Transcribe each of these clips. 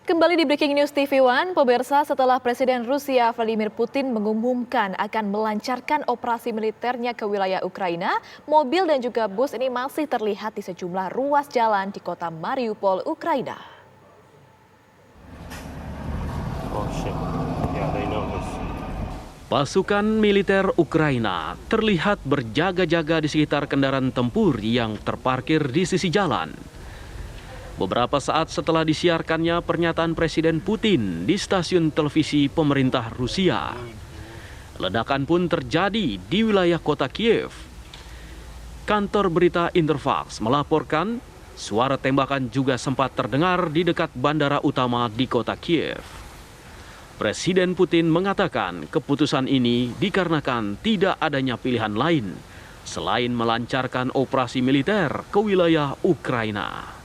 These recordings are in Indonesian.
Kembali di Breaking News TV One, pemirsa, setelah Presiden Rusia Vladimir Putin mengumumkan akan melancarkan operasi militernya ke wilayah Ukraina, mobil dan juga bus ini masih terlihat di sejumlah ruas jalan di kota Mariupol, Ukraina. Pasukan militer Ukraina terlihat berjaga-jaga di sekitar kendaraan tempur yang terparkir di sisi jalan. Beberapa saat setelah disiarkannya pernyataan Presiden Putin di stasiun televisi pemerintah Rusia, ledakan pun terjadi di wilayah kota Kiev. Kantor berita Interfax melaporkan suara tembakan juga sempat terdengar di dekat bandara utama di kota Kiev. Presiden Putin mengatakan keputusan ini dikarenakan tidak adanya pilihan lain selain melancarkan operasi militer ke wilayah Ukraina.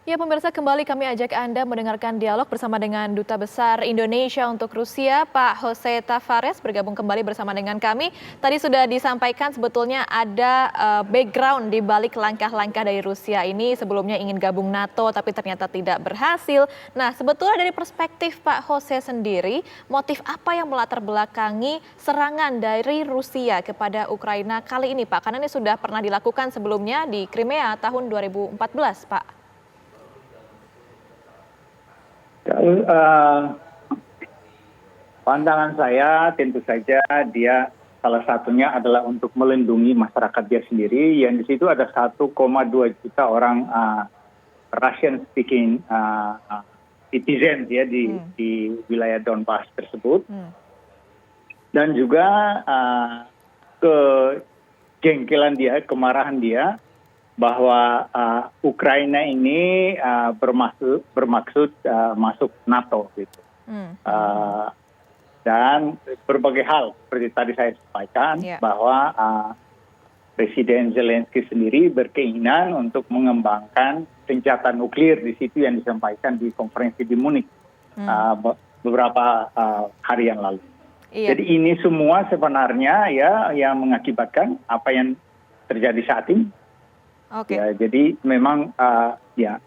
Ya pemirsa, kembali kami ajak Anda mendengarkan dialog bersama dengan Duta Besar Indonesia untuk Rusia, Pak Jose Tavares, bergabung kembali bersama dengan kami. Tadi sudah disampaikan sebetulnya ada background di balik langkah-langkah dari Rusia ini. Sebelumnya ingin gabung NATO tapi ternyata tidak berhasil. Nah, sebetulnya dari perspektif Pak Jose sendiri, motif apa yang melatar belakangi serangan dari Rusia kepada Ukraina kali ini, Pak? Karena ini sudah pernah dilakukan sebelumnya di Crimea tahun 2014, Pak. Pandangan saya tentu saja dia salah satunya adalah untuk melindungi masyarakat dia sendiri, yang di situ ada 1,2 juta orang Russian speaking citizens ya di wilayah Donbas tersebut, dan juga kejengkelan dia, kemarahan dia bahwa Ukraina ini bermaksud masuk NATO gitu. Dan berbagai hal seperti tadi saya sampaikan bahwa Presiden Zelensky sendiri berkeinginan untuk mengembangkan senjata nuklir di situ yang disampaikan di konferensi di Munich beberapa hari yang lalu. Jadi ini semua sebenarnya ya yang mengakibatkan apa yang terjadi saat ini. Ya, jadi memang ya.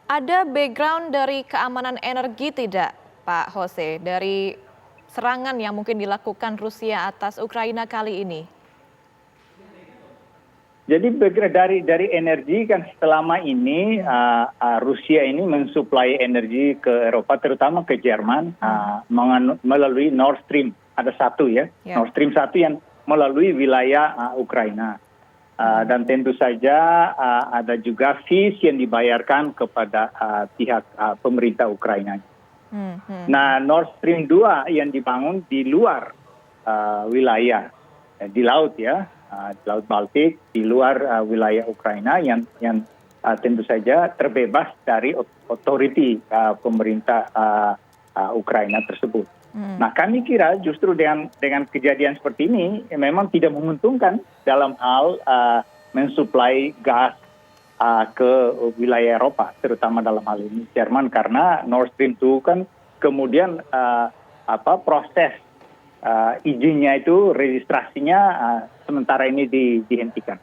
Ada background dari keamanan energi tidak, Pak Jose, dari serangan yang mungkin dilakukan Rusia atas Ukraina kali ini? Jadi dari energi kan selama ini Rusia ini mensuplai energi ke Eropa, terutama ke Jerman melalui Nord Stream. Ada satu ya, Nord Stream 1 yang melalui wilayah Ukraina. Dan tentu saja ada juga fees yang dibayarkan kepada pihak pemerintah Ukraina. Nah, Nord Stream 2 yang dibangun di luar wilayah, di laut ya, di Laut Baltik, di luar wilayah Ukraina yang tentu saja terbebas dari otoriti pemerintah Ukraina tersebut. Nah, kami kira justru dengan kejadian seperti ini memang tidak menguntungkan dalam hal mensuplai gas ke wilayah Eropa, terutama dalam hal ini Jerman, karena Nord Stream 2 kan kemudian proses izinnya itu registrasinya sementara ini dihentikan.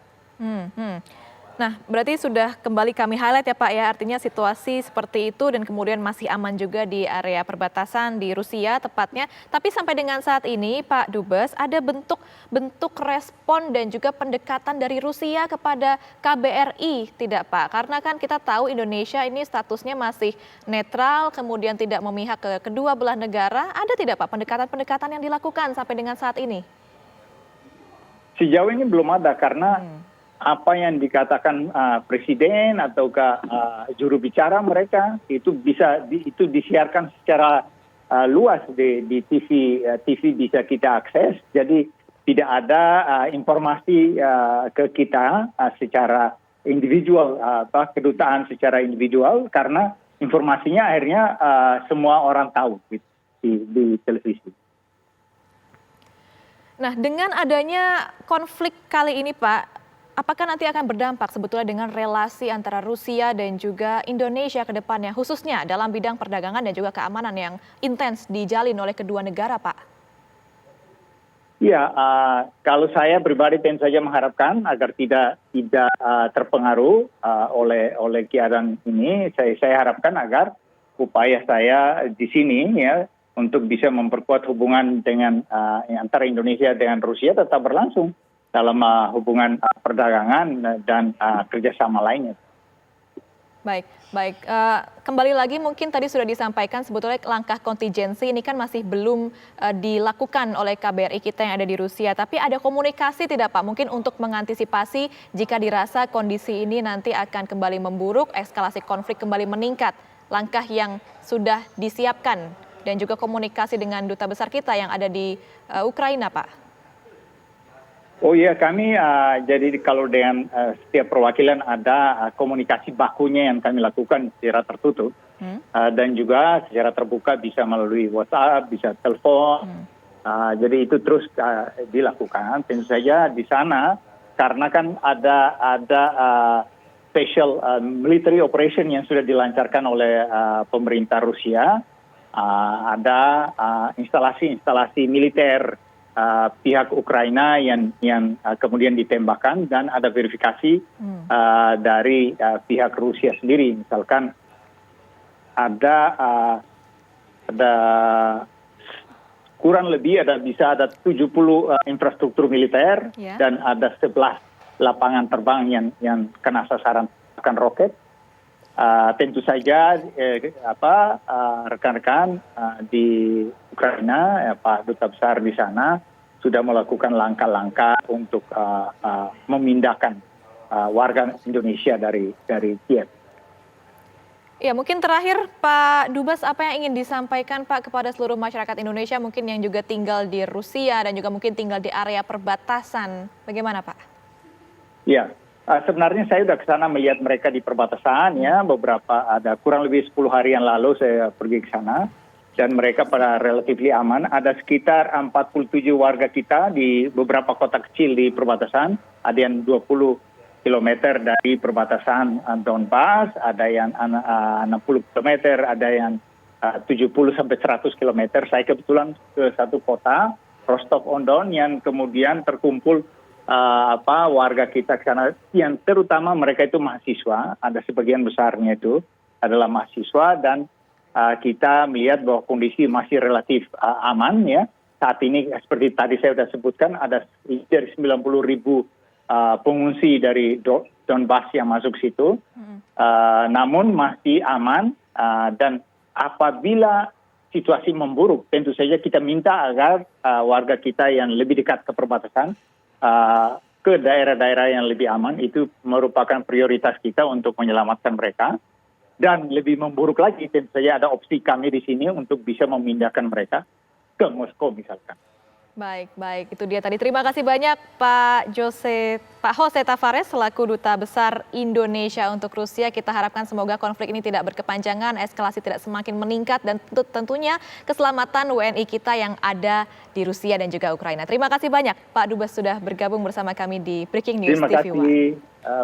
Nah, berarti sudah kembali kami highlight ya Pak ya, artinya situasi seperti itu dan kemudian masih aman juga di area perbatasan di Rusia tepatnya. Tapi sampai dengan saat ini Pak Dubes, ada bentuk respon dan juga pendekatan dari Rusia kepada KBRI tidak Pak? Karena kan kita tahu Indonesia ini statusnya masih netral, kemudian tidak memihak ke kedua belah negara. Ada tidak Pak pendekatan-pendekatan yang dilakukan sampai dengan saat ini? Sejauh ini belum ada karena apa yang dikatakan presiden ataukah juru bicara mereka itu itu disiarkan secara luas di TV bisa kita akses, jadi tidak ada informasi ke kita secara individual, kedutaan secara individual, karena informasinya akhirnya semua orang tahu di televisi. Nah, dengan adanya konflik kali ini Pak, apakah nanti akan berdampak sebetulnya dengan relasi antara Rusia dan juga Indonesia ke depannya, khususnya dalam bidang perdagangan dan juga keamanan yang intens dijalin oleh kedua negara, Pak? Ya, kalau saya pribadi tentu saja mengharapkan agar tidak terpengaruh oleh keadaan ini. Saya harapkan agar upaya saya di sini ya untuk bisa memperkuat hubungan dengan antara Indonesia dengan Rusia tetap berlangsung dalam hubungan perdagangan dan kerjasama lainnya. Baik, baik. Kembali lagi mungkin tadi sudah disampaikan sebetulnya langkah kontingensi ini kan masih belum dilakukan oleh KBRI kita yang ada di Rusia. Tapi ada komunikasi tidak Pak? Mungkin untuk mengantisipasi jika dirasa kondisi ini nanti akan kembali memburuk, eskalasi konflik kembali meningkat. Langkah yang sudah disiapkan dan juga komunikasi dengan duta besar kita yang ada di Ukraina Pak. Oh iya, kami jadi kalau dengan setiap perwakilan ada komunikasi bakunya yang kami lakukan secara tertutup dan juga secara terbuka bisa melalui WhatsApp, bisa telepon. Jadi itu terus dilakukan. Tentu saja di sana karena kan ada special military operation yang sudah dilancarkan oleh pemerintah Rusia. Ada instalasi militer pihak Ukraina yang kemudian ditembakkan dan ada verifikasi dari pihak Rusia sendiri. Misalkan ada kurang lebih bisa ada 70 infrastruktur militer dan ada 11 lapangan terbang yang kena sasaran roket. Tentu saja rekan-rekan di Ukraina, Pak Duta Besar di sana sudah melakukan langkah-langkah untuk memindahkan warga Indonesia dari Kiev. Ya, mungkin terakhir Pak Dubes, apa yang ingin disampaikan Pak kepada seluruh masyarakat Indonesia mungkin yang juga tinggal di Rusia dan juga mungkin tinggal di area perbatasan. Bagaimana Pak? Ya. Sebenarnya saya sudah ke sana melihat mereka di perbatasan ya, ada kurang lebih 10 hari yang lalu saya pergi ke sana dan mereka pada relatif aman. Ada sekitar 47 warga kita di beberapa kota kecil di perbatasan, ada yang 20 km dari perbatasan Donbas, ada yang 60 km, ada yang 70 sampai 100 km. Saya kebetulan ke satu kota, Rostov-on-Don, yang kemudian terkumpul warga kita ke sana yang terutama mereka itu mahasiswa, ada sebagian besarnya itu adalah mahasiswa dan kita melihat bahwa kondisi masih relatif aman ya. Saat ini seperti tadi saya sudah sebutkan ada dari 90.000 pengungsi dari Donbas yang masuk situ, namun masih aman dan apabila situasi memburuk tentu saja kita minta agar warga kita yang lebih dekat ke perbatasan ke daerah-daerah yang lebih aman, itu merupakan prioritas kita untuk menyelamatkan mereka. Dan lebih memburuk lagi, tentu saja ada opsi kami di sini untuk bisa memindahkan mereka ke Moskow misalkan. Baik, baik. Itu dia tadi. Terima kasih banyak Pak Jose Tavares selaku Duta Besar Indonesia untuk Rusia. Kita harapkan semoga konflik ini tidak berkepanjangan, eskalasi tidak semakin meningkat dan tentunya keselamatan WNI kita yang ada di Rusia dan juga Ukraina. Terima kasih banyak Pak Dubes sudah bergabung bersama kami di Breaking News TV One. Terima kasih.